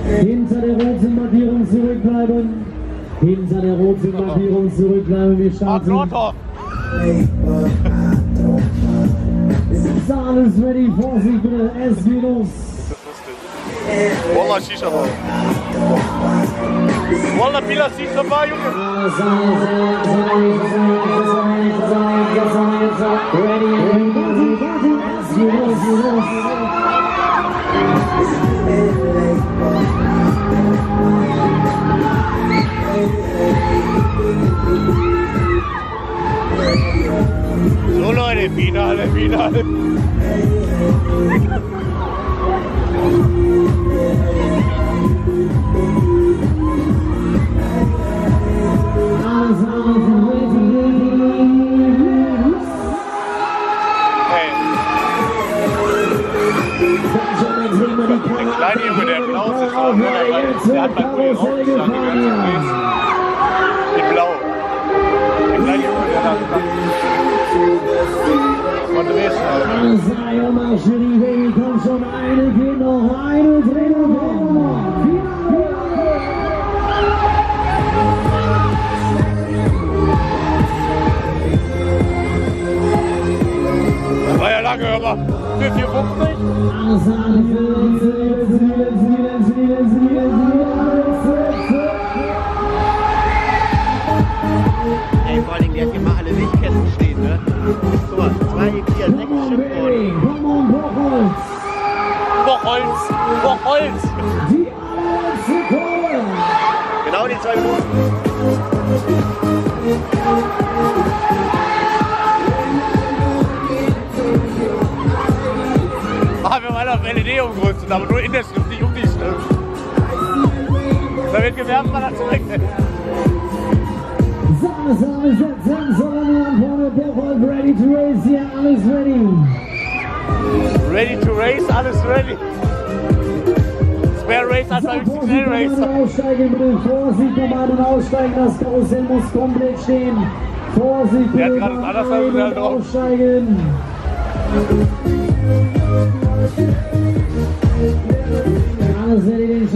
Hinter der roten Markierung zurückbleiben. Hinter der roten Markierung zurückbleiben. Wir starten. Ist alles ready? Vorsicht bitte. S-. Wallah, Shisha war. Wallah, Bila Shisha war, Junge. So Leute, Finale. Der kleine Junge, der blau ist, der hat bei Kuli auch gesagt, die blau. Der kleine Junge, der hat von Dresden. Kommt schon eine, geht noch eine, dreht noch. Das war ja lange, hör mal. 4,50? Ey, vor allem, der hat immer alle Lichtketten stehen, ne? Guck mal, 2, 4, 6 Schiffborden. Bocholt! Genau die 2 Minuten. Wir haben alle auf LED umgerüstet, aber nur in der Schrift, nicht um die Schrift. Da wird gewerbt, man hat zurücknimmt. Ready to race, ja, alles ready. Ready to race, alles ready. Spare Race als beim XXL Racer. Aussteigen bitte, Vorsicht beim Ein- und Aussteigen, das Karussell muss komplett stehen. Vorsicht bitte beim Ein- und Aussteigen. Alles ready, den